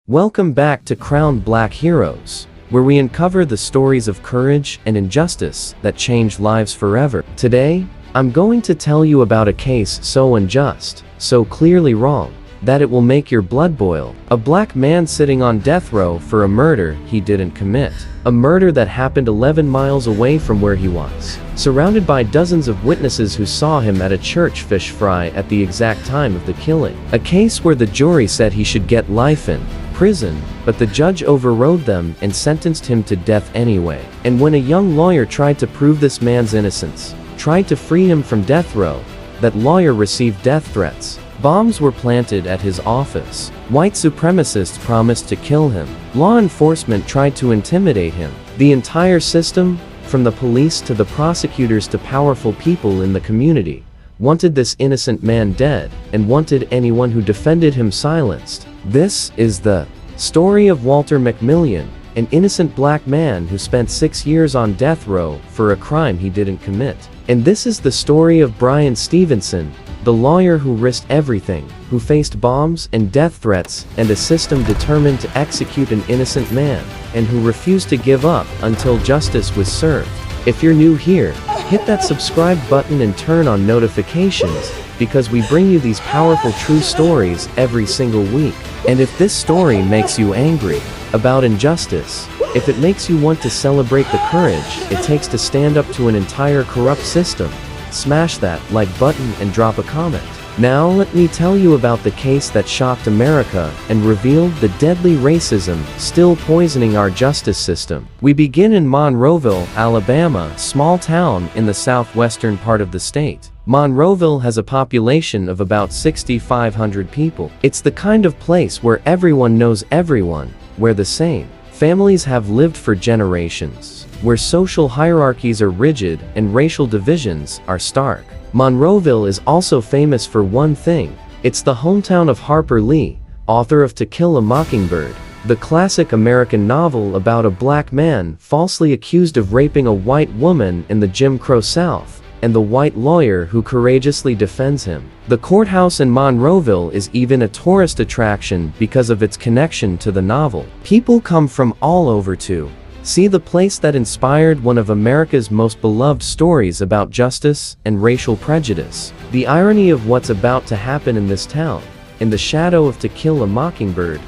Welcome back to Crowned Black Heroes, where we uncover the stories of courage and injustice that change lives forever. Today, I'm going to tell you about a case so unjust, so clearly wrong, that it will make your blood boil. A black man sitting on death row for a murder he didn't commit. A murder that happened 11 miles away from where he was, surrounded by dozens of witnesses who saw him at a church fish fry at the exact time of the killing. A case where the jury said he should get life in prison, but the judge overrode them and sentenced him to death anyway. And when a young lawyer tried to prove this man's innocence, tried to free him from death row, that lawyer received death threats. Bombs were planted at his office. White supremacists promised to kill him. Law enforcement tried to intimidate him. The entire system, from the police to the prosecutors to powerful people in the community, wanted this innocent man dead, and wanted anyone who defended him silenced. This is the story of Walter McMillian, an innocent black man who spent 6 years on death row for a crime he didn't commit. And this is the story of Brian Stevenson, the lawyer who risked everything, who faced bombs and death threats and a system determined to execute an innocent man, and who refused to give up until justice was served. If you're new here, hit that subscribe button and turn on notifications, because we bring you these powerful true stories every single week. And if this story makes you angry about injustice, if it makes you want to celebrate the courage it takes to stand up to an entire corrupt system, smash that like button and drop a comment. Now let me tell you about the case that shocked America and revealed the deadly racism still poisoning our justice system. We begin in Monroeville, Alabama, a small town in the southwestern part of the state. Monroeville has a population of about 6,500 people. It's the kind of place where everyone knows everyone, where the same families have lived for generations, where social hierarchies are rigid and racial divisions are stark. Monroeville is also famous for one thing: it's the hometown of Harper Lee, author of To Kill a Mockingbird, the classic American novel about a black man falsely accused of raping a white woman in the Jim Crow South, and the white lawyer who courageously defends him. The courthouse in Monroeville is even a tourist attraction because of its connection to the novel. People come from all over to see the place that inspired one of America's most beloved stories about justice and racial prejudice. The irony of what's about to happen in this town, in the shadow of To Kill a Mockingbird,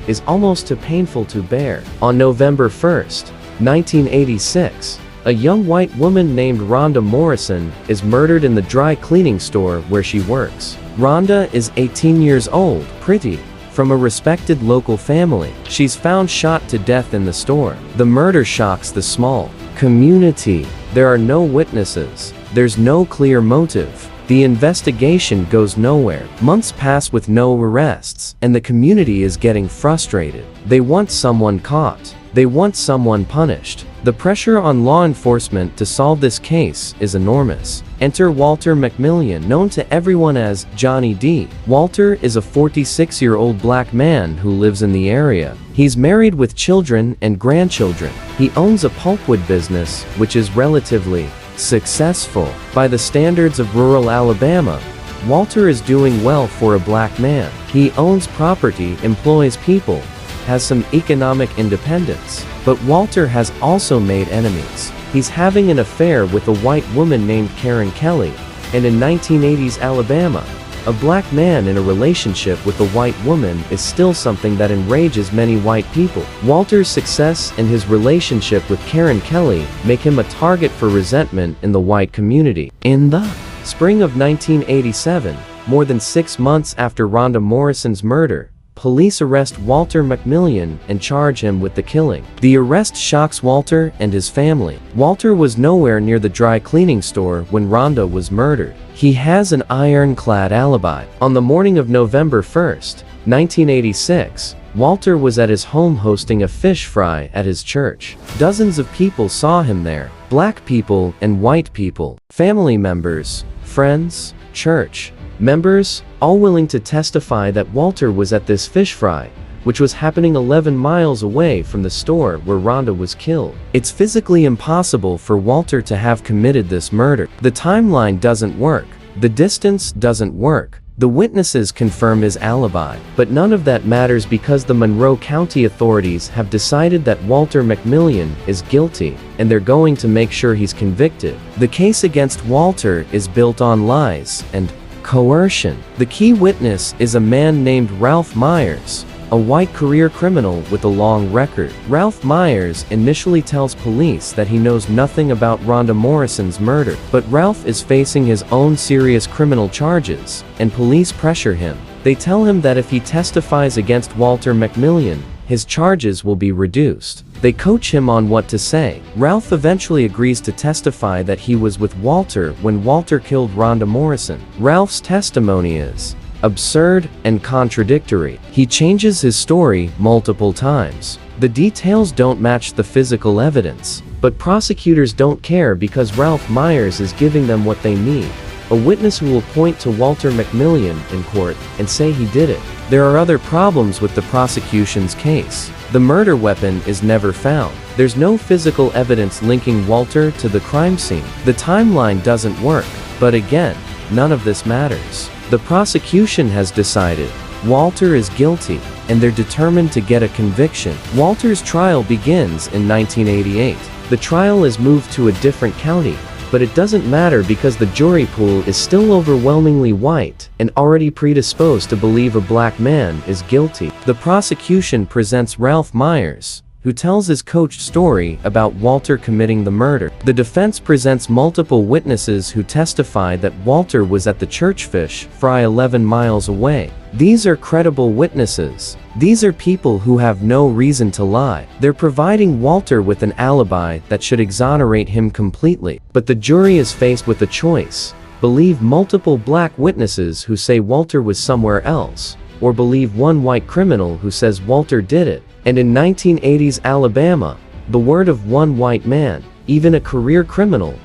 is almost too painful to bear. On November 1st, 1986, a young white woman named Rhonda Morrison is murdered in the dry cleaning store where she works. Rhonda is 18 years old, pretty, from a respected local family. She's found shot to death in the store. The murder shocks the small community. There are no witnesses. There's no clear motive. The investigation goes nowhere. Months pass with no arrests, and the community is getting frustrated. They want someone caught. They want someone punished. The pressure on law enforcement to solve this case is enormous. Enter Walter McMillian, known to everyone as Johnny D. Walter is a 46-year-old black man who lives in the area. He's married with children and grandchildren. He owns a pulpwood business, which is relatively successful. By the standards of rural Alabama, Walter is doing well for a black man. He owns property, employs people, has some economic independence. But Walter has also made enemies. He's having an affair with a white woman named Karen Kelly, and in 1980s Alabama, a black man in a relationship with a white woman is still something that enrages many white people. Walter's success and his relationship with Karen Kelly make him a target for resentment in the white community. In the spring of 1987, more than 6 months after Rhonda Morrison's murder, police arrest Walter McMillian and charge him with the killing. The arrest shocks Walter and his family. Walter was nowhere near the dry cleaning store when Rhonda was murdered. He has an ironclad alibi. On the morning of November 1st, 1986, Walter was at his home hosting a fish fry at his church. Dozens of people saw him there. Black people and white people, family members, friends, church members, all willing to testify that Walter was at this fish fry, which was happening 11 miles away from the store where Rhonda was killed. It's physically impossible for Walter to have committed this murder. The timeline doesn't work. The distance doesn't work. The witnesses confirm his alibi, but none of that matters because the Monroe County authorities have decided that Walter McMillian is guilty, and they're going to make sure he's convicted. The case against Walter is built on lies and coercion. The key witness is a man named Ralph Myers, a white career criminal with a long record. Ralph Myers initially tells police that he knows nothing about Rhonda Morrison's murder, but Ralph is facing his own serious criminal charges, and police pressure him. They tell him that if he testifies against Walter McMillian, his charges will be reduced. They coach him on what to say. Ralph eventually agrees to testify that he was with Walter when Walter killed Rhonda Morrison. Ralph's testimony is absurd and contradictory. He changes his story multiple times. The details don't match the physical evidence, but prosecutors don't care because Ralph Myers is giving them what they need: a witness who will point to Walter McMillian in court and say he did it. There are other problems with the prosecution's case. The murder weapon is never found. There's no physical evidence linking Walter to the crime scene. The timeline doesn't work, but again, none of this matters. The prosecution has decided Walter is guilty, and they're determined to get a conviction. Walter's trial begins in 1988. The trial is moved to a different county, but it doesn't matter because the jury pool is still overwhelmingly white and already predisposed to believe a black man is guilty. The prosecution presents Ralph Myers, who tells his coached story about Walter committing the murder. The defense presents multiple witnesses who testify that Walter was at the Churchfish Fry 11 miles away. These are credible witnesses. These are people who have no reason to lie. They're providing Walter with an alibi that should exonerate him completely. But the jury is faced with a choice: believe multiple black witnesses who say Walter was somewhere else, or believe one white criminal who says Walter did it. And in 1980s Alabama, the word of one white man, even a career criminal,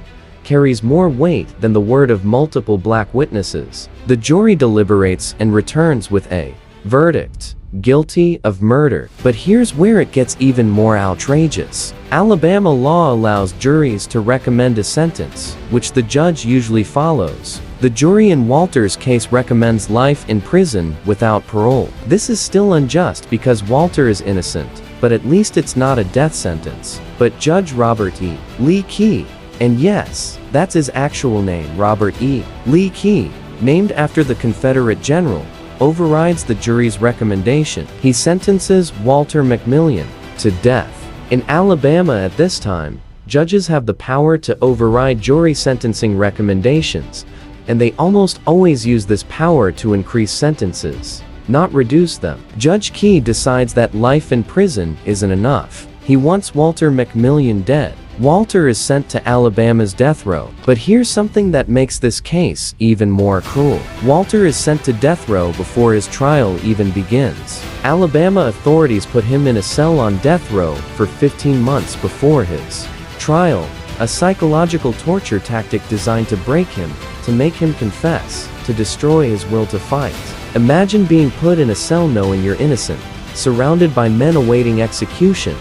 carries more weight than the word of multiple black witnesses. The jury deliberates and returns with a verdict: guilty of murder. But here's where it gets even more outrageous. Alabama law allows juries to recommend a sentence, which the judge usually follows. The jury in Walter's case recommends life in prison without parole. This is still unjust because Walter is innocent, but at least it's not a death sentence. But Judge Robert E. Lee Key, and yes, that's his actual name, Robert E. Lee Key, named after the Confederate general, overrides the jury's recommendation. He sentences Walter McMillian to death. In Alabama at this time, judges have the power to override jury sentencing recommendations, and they almost always use this power to increase sentences, not reduce them. Judge Key decides that life in prison isn't enough. He wants Walter McMillian dead. Walter is sent to Alabama's death row. But here's something that makes this case even more cruel. Walter is sent to death row before his trial even begins. Alabama authorities put him in a cell on death row for 15 months before his trial, a psychological torture tactic designed to break him, to make him confess, to destroy his will to fight. Imagine being put in a cell knowing you're innocent, surrounded by men awaiting execution,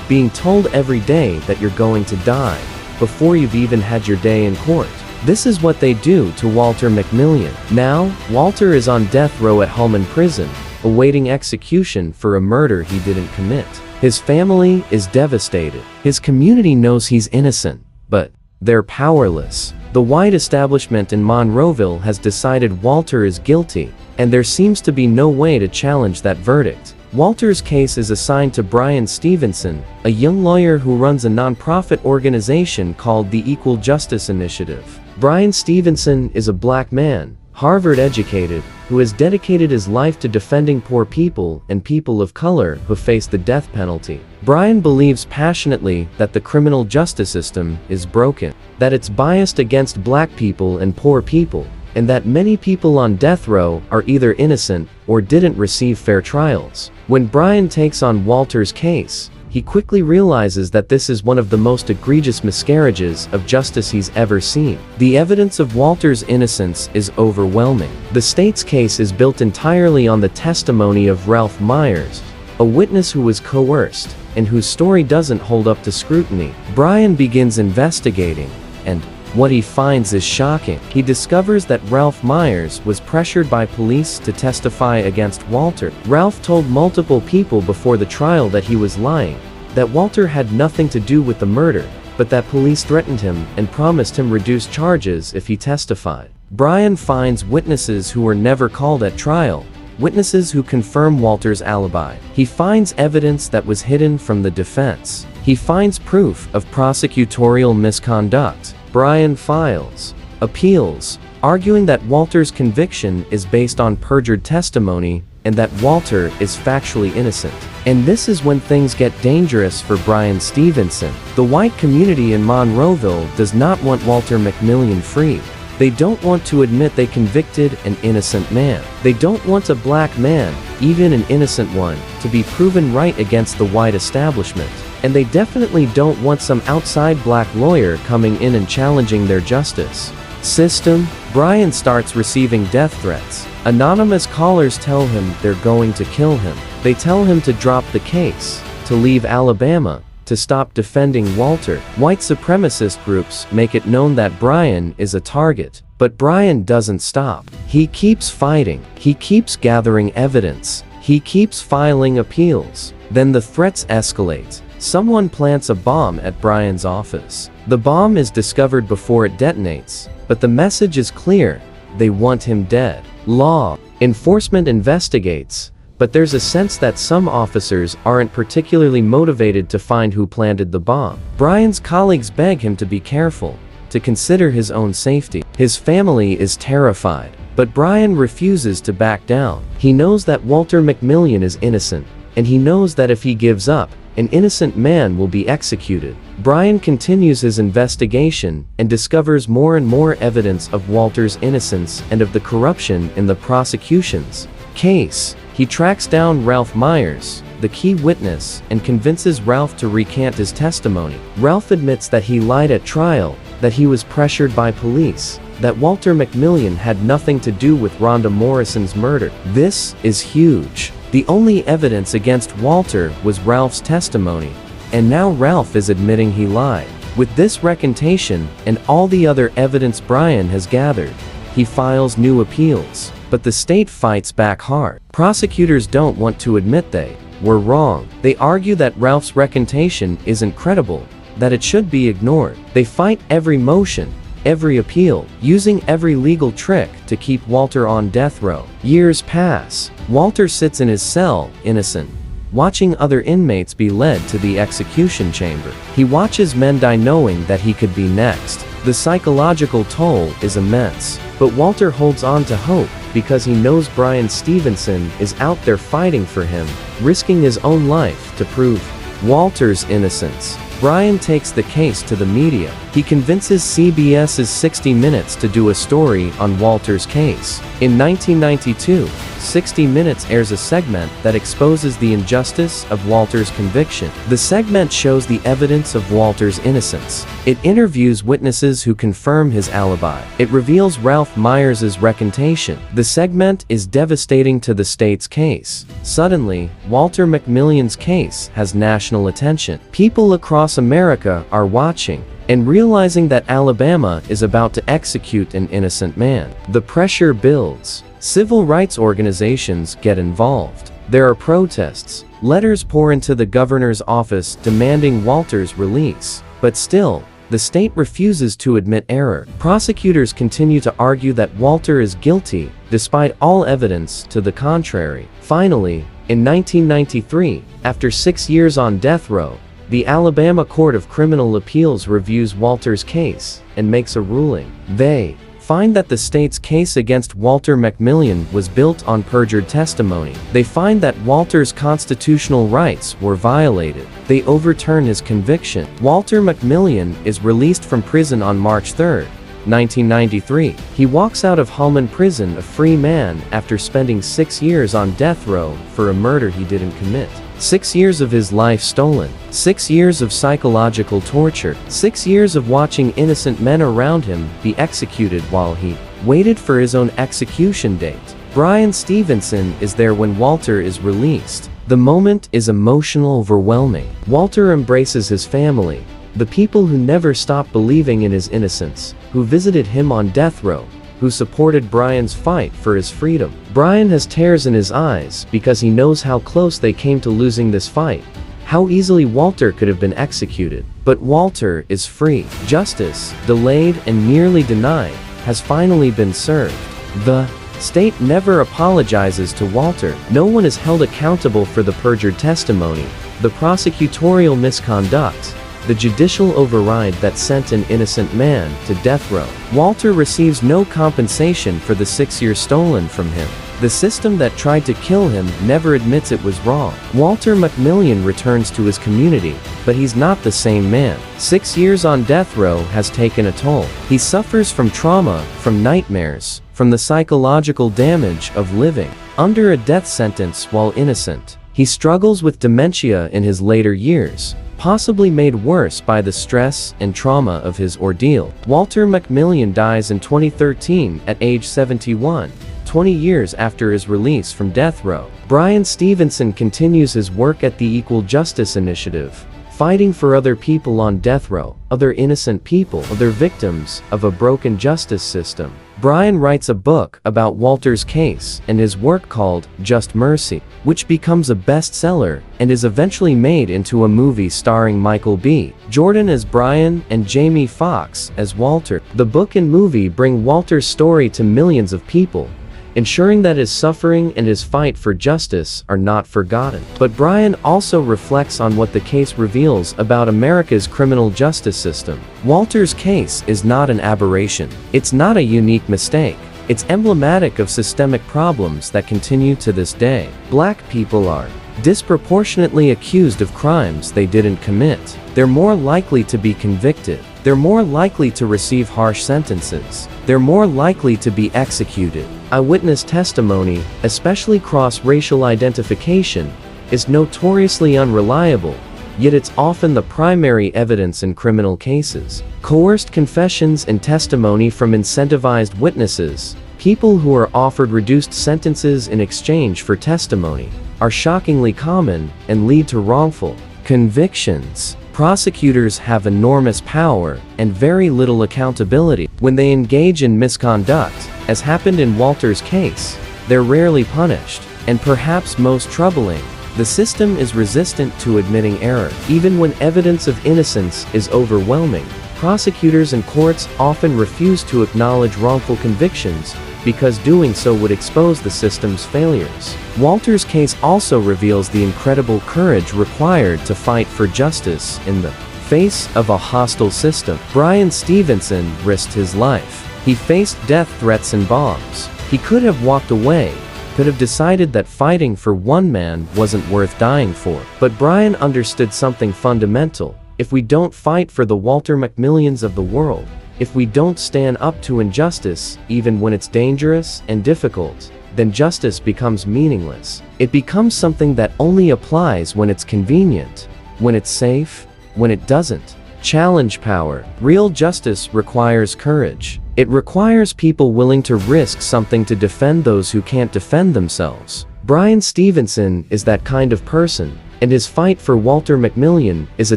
being told every day that you're going to die, before you've even had your day in court. This is what they do to Walter McMillian. Now, Walter is on death row at Holman Prison, awaiting execution for a murder he didn't commit. His family is devastated. His community knows he's innocent, but they're powerless. The white establishment in Monroeville has decided Walter is guilty, and there seems to be no way to challenge that verdict. Walter's case is assigned to Brian Stevenson, a young lawyer who runs a nonprofit organization called the Equal Justice Initiative. Brian Stevenson is a black man, Harvard-educated, who has dedicated his life to defending poor people and people of color who face the death penalty. Brian believes passionately that the criminal justice system is broken, that it's biased against black people and poor people, and that many people on death row are either innocent or didn't receive fair trials. When Brian takes on Walter's case, he quickly realizes that this is one of the most egregious miscarriages of justice he's ever seen. The evidence of Walter's innocence is overwhelming. The state's case is built entirely on the testimony of Ralph Myers, a witness who was coerced, and whose story doesn't hold up to scrutiny. Brian begins investigating, and What he finds is shocking. He discovers that Ralph Myers was pressured by police to testify against Walter. Ralph told multiple people before the trial that he was lying, that Walter had nothing to do with the murder, but that police threatened him and promised him reduced charges if he testified. Brian finds witnesses who were never called at trial, witnesses who confirm Walter's alibi. He finds evidence that was hidden from the defense. He finds proof of prosecutorial misconduct. Brian files appeals, arguing that Walter's conviction is based on perjured testimony and that Walter is factually innocent. And this is when things get dangerous for Brian Stevenson. The white community in Monroeville does not want Walter McMillian free. They don't want to admit they convicted an innocent man. They don't want a black man, even an innocent one, to be proven right against the white establishment. And they definitely don't want some outside black lawyer coming in and challenging their justice system. Brian starts receiving death threats. Anonymous callers tell him they're going to kill him. They tell him to drop the case, to leave Alabama, to stop defending Walter. White supremacist groups make it known that Brian is a target. But Brian doesn't stop. He keeps fighting. He keeps gathering evidence. He keeps filing appeals. Then the threats escalate. Someone plants a bomb at Brian's office. The bomb is discovered before it detonates, but the message is clear: they want him dead. Law enforcement investigates, but there's a sense that some officers aren't particularly motivated to find who planted the bomb. Brian's colleagues beg him to be careful, to consider his own safety. His family is terrified, but Brian refuses to back down. He knows that Walter McMillian is innocent, and he knows that if he gives up, an innocent man will be executed. Brian continues his investigation and discovers more and more evidence of Walter's innocence and of the corruption in the prosecution's case. He tracks down Ralph Myers, the key witness, and convinces Ralph to recant his testimony. Ralph admits that he lied at trial, that he was pressured by police, that Walter McMillian had nothing to do with Rhonda Morrison's murder. This is huge. The only evidence against Walter was Ralph's testimony, and now Ralph is admitting he lied. With this recantation and all the other evidence Brian has gathered, he files new appeals, but the state fights back hard. Prosecutors don't want to admit they were wrong. They argue that Ralph's recantation isn't credible, that it should be ignored. They fight every motion, every appeal, using every legal trick to keep Walter on death row. Years pass. Walter sits in his cell, innocent, watching other inmates be led to the execution chamber. He watches men die knowing that he could be next. The psychological toll is immense, but Walter holds on to hope because he knows Brian Stevenson is out there fighting for him, risking his own life to prove Walter's innocence. Brian takes the case to the media. He convinces CBS's 60 Minutes to do a story on Walter's case. In 1992, 60 Minutes airs a segment that exposes the injustice of Walter's conviction. The segment shows the evidence of Walter's innocence. It interviews witnesses who confirm his alibi. It reveals Ralph Myers' recantation. The segment is devastating to the state's case. Suddenly, Walter McMillian's case has national attention. People across America are watching and realizing that Alabama is about to execute an innocent man. The pressure builds. Civil rights organizations get involved. There are protests. Letters pour into the governor's office demanding Walter's release. But still, the state refuses to admit error. Prosecutors continue to argue that Walter is guilty, despite all evidence to the contrary. Finally, in 1993, after 6 years on death row, the Alabama Court of Criminal Appeals reviews Walter's case and makes a ruling. They find that the state's case against Walter McMillian was built on perjured testimony. They find that Walter's constitutional rights were violated. They overturn his conviction. Walter McMillian is released from prison on March 3, 1993. He walks out of Hullman Prison a free man after spending 6 years on death row for a murder he didn't commit. 6 years of his life stolen. 6 years of psychological torture. 6 years of watching innocent men around him be executed while he waited for his own execution date. Brian Stevenson is there when Walter is released. The moment is emotional, overwhelming. Walter embraces his family, the people who never stopped believing in his innocence, who visited him on death row, who supported Brian's fight for his freedom. Brian has tears in his eyes because he knows how close they came to losing this fight, how easily Walter could have been executed. But Walter is free. Justice, delayed and nearly denied, has finally been served. The state never apologizes to Walter. No one is held accountable for the perjured testimony, the prosecutorial misconduct, the judicial override that sent an innocent man to death row. Walter receives no compensation for the 6 years stolen from him. The system that tried to kill him never admits it was wrong. Walter McMillian returns to his community, but he's not the same man. 6 years on death row has taken a toll. He suffers from trauma, from nightmares, from the psychological damage of living under a death sentence while innocent. He struggles with dementia in his later years, possibly made worse by the stress and trauma of his ordeal. Walter McMillian dies in 2013 at age 71, 20 years after his release from death row. Brian Stevenson continues his work at the Equal Justice Initiative, fighting for other people on death row, other innocent people, other victims of a broken justice system. Brian writes a book about Walter's case and his work called Just Mercy, which becomes a bestseller and is eventually made into a movie starring Michael B. Jordan as Brian and Jamie Foxx as Walter. The book and movie bring Walter's story to millions of people, ensuring that his suffering and his fight for justice are not forgotten. But Brian also reflects on what the case reveals about America's criminal justice system. Walter's case is not an aberration. It's not a unique mistake. It's emblematic of systemic problems that continue to this day. Black people are disproportionately accused of crimes they didn't commit. They're more likely to be convicted. They're more likely to receive harsh sentences. They're more likely to be executed. Eyewitness testimony, especially cross-racial identification, is notoriously unreliable, yet it's often the primary evidence in criminal cases. Coerced confessions and testimony from incentivized witnesses, people who are offered reduced sentences in exchange for testimony, are shockingly common and lead to wrongful convictions. Prosecutors have enormous power and very little accountability. When they engage in misconduct, as happened in Walter's case, they're rarely punished. And perhaps most troubling, the system is resistant to admitting error. Even when evidence of innocence is overwhelming, prosecutors and courts often refuse to acknowledge wrongful convictions because doing so would expose the system's failures. Walter's case also reveals the incredible courage required to fight for justice in the face of a hostile system. Brian Stevenson risked his life. He faced death threats and bombs. He could have walked away, could have decided that fighting for one man wasn't worth dying for. But Brian understood something fundamental. If we don't fight for the Walter McMillians of the world, if we don't stand up to injustice, even when it's dangerous and difficult, then justice becomes meaningless. It becomes something that only applies when it's convenient, when it's safe, when it doesn't. Challenge power. Real justice requires courage. It requires people willing to risk something to defend those who can't defend themselves. Brian Stevenson is that kind of person, and his fight for Walter McMillian is a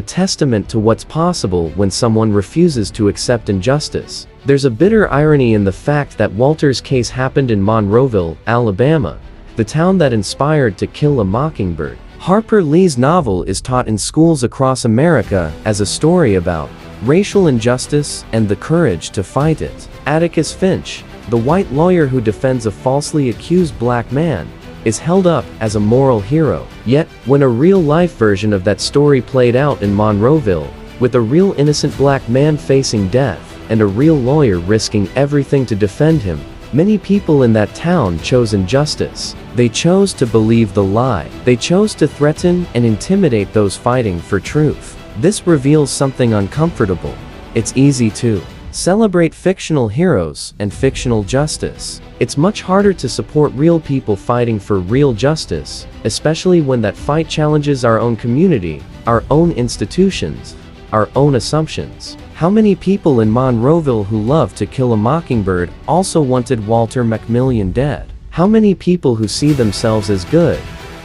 testament to what's possible when someone refuses to accept injustice. There's a bitter irony in the fact that Walter's case happened in Monroeville, Alabama, the town that inspired To Kill a Mockingbird. Harper Lee's novel is taught in schools across America as a story about racial injustice and the courage to fight it. Atticus Finch, the white lawyer who defends a falsely accused black man, is held up as a moral hero. Yet, when a real-life version of that story played out in Monroeville, with a real innocent black man facing death, and a real lawyer risking everything to defend him, many people in that town chose injustice. They chose to believe the lie. They chose to threaten and intimidate those fighting for truth. This reveals something uncomfortable. It's easy to celebrate fictional heroes and fictional justice. It's much harder to support real people fighting for real justice, especially when that fight challenges our own community, our own institutions, our own assumptions. How many people in Monroeville who loved To Kill a Mockingbird also wanted Walter McMillian dead? How many people who see themselves as good,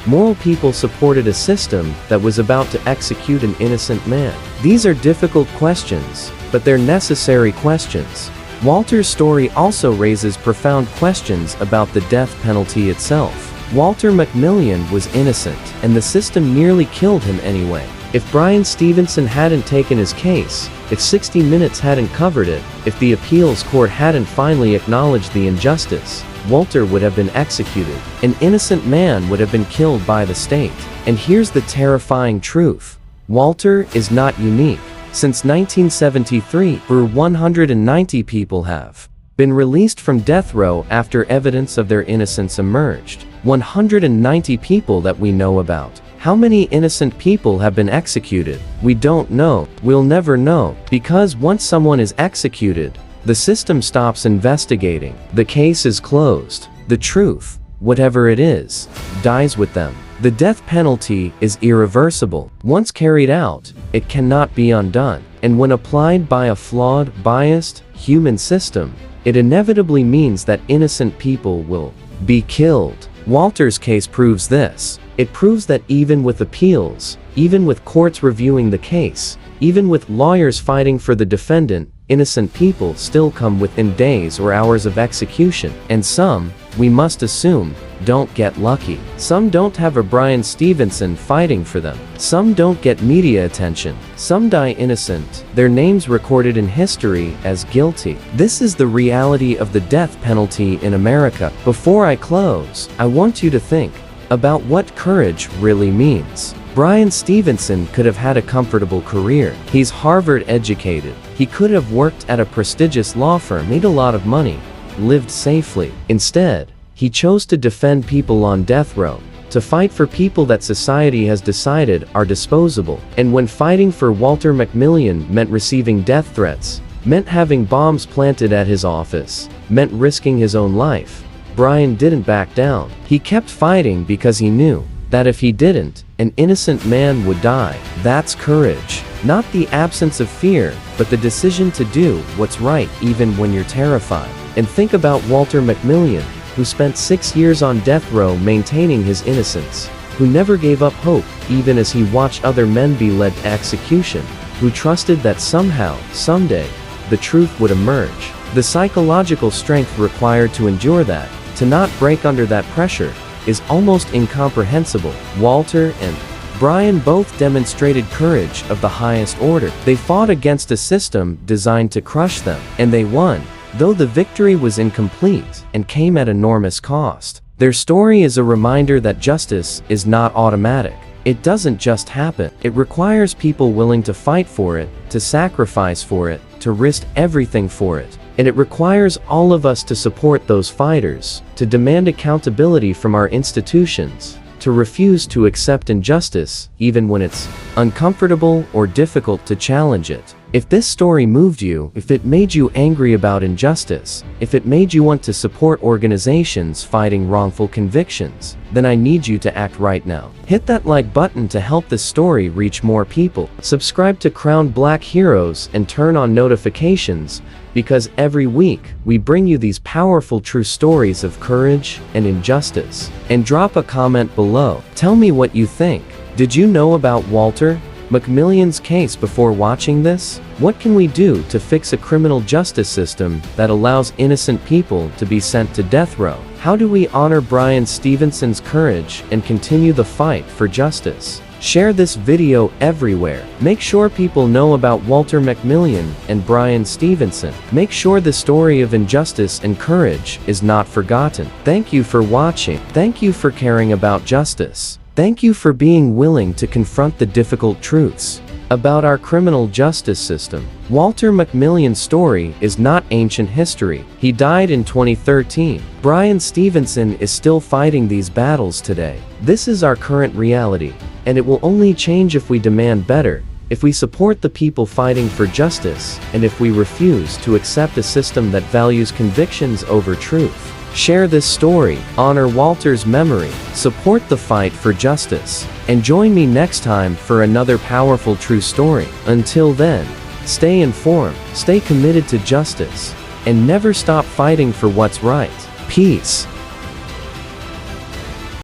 moral people supported a system that was about to execute an innocent man? These are difficult questions, but they're necessary questions. Walter's story also raises profound questions about the death penalty itself. Walter McMillian was innocent, and the system nearly killed him anyway. If Bryan Stevenson hadn't taken his case, if 60 Minutes hadn't covered it, if the appeals court hadn't finally acknowledged the injustice, Walter would have been executed. An innocent man would have been killed by the state. And here's the terrifying truth. Walter is not unique. Since 1973, over 190 people have been released from death row after evidence of their innocence emerged. 190 people that we know about. How many innocent people have been executed? We don't know. We'll never know. Because once someone is executed, the system stops investigating. The case is closed. The truth, whatever it is, dies with them. The death penalty is irreversible. Once carried out, it cannot be undone. And when applied by a flawed, biased, human system, it inevitably means that innocent people will be killed. Walter's case proves this. It proves that even with appeals, even with courts reviewing the case, even with lawyers fighting for the defendant, innocent people still come within days or hours of execution. And some, we must assume, don't get lucky. Some don't have a Bryan Stevenson fighting for them. Some don't get media attention. Some die innocent, their names recorded in history as guilty. This is the reality of the death penalty in America. Before I close, I want you to think about what courage really means. Bryan Stevenson could have had a comfortable career. He's Harvard educated. He could have worked at a prestigious law firm, made a lot of money, lived safely. Instead, he chose to defend people on death row, to fight for people that society has decided are disposable. And when fighting for Walter McMillian meant receiving death threats, meant having bombs planted at his office, meant risking his own life, Bryan didn't back down. He kept fighting because he knew that if he didn't, an innocent man would die. That's courage. Not the absence of fear, but the decision to do what's right even when you're terrified. And think about Walter McMillian, who spent 6 years on death row maintaining his innocence, who never gave up hope even as he watched other men be led to execution, who trusted that somehow, someday, the truth would emerge. The psychological strength required to endure that, to not break under that pressure, is almost incomprehensible. Walter and Bryan both demonstrated courage of the highest order. They fought against a system designed to crush them, and they won, though the victory was incomplete and came at enormous cost. Their story is a reminder that justice is not automatic. It doesn't just happen. It requires people willing to fight for it, to sacrifice for it, to risk everything for it. And it requires all of us to support those fighters, to demand accountability from our institutions, to refuse to accept injustice, even when it's uncomfortable or difficult to challenge it. If this story moved you, if it made you angry about injustice, if it made you want to support organizations fighting wrongful convictions, then I need you to act right now. Hit that like button to help this story reach more people. Subscribe to Crowned Black Heroes and turn on notifications, because every week, we bring you these powerful true stories of courage and injustice. And drop a comment below. Tell me what you think. Did you know about Walter McMillian's case before watching this? What can we do to fix a criminal justice system that allows innocent people to be sent to death row? How do we honor Bryan Stevenson's courage and continue the fight for justice? Share this video everywhere. Make sure people know about Walter McMillian and Bryan Stevenson. Make sure the story of injustice and courage is not forgotten. Thank you for watching. Thank you for caring about justice. Thank you for being willing to confront the difficult truths about our criminal justice system. Walter McMillian's story is not ancient history. He died in 2013. Bryan Stevenson is still fighting these battles today. This is our current reality, and it will only change if we demand better, if we support the people fighting for justice, and if we refuse to accept a system that values convictions over truth. Share this story, honor Walter's memory, support the fight for justice, and join me next time for another powerful true story. Until then, stay informed, stay committed to justice, and never stop fighting for what's right. Peace.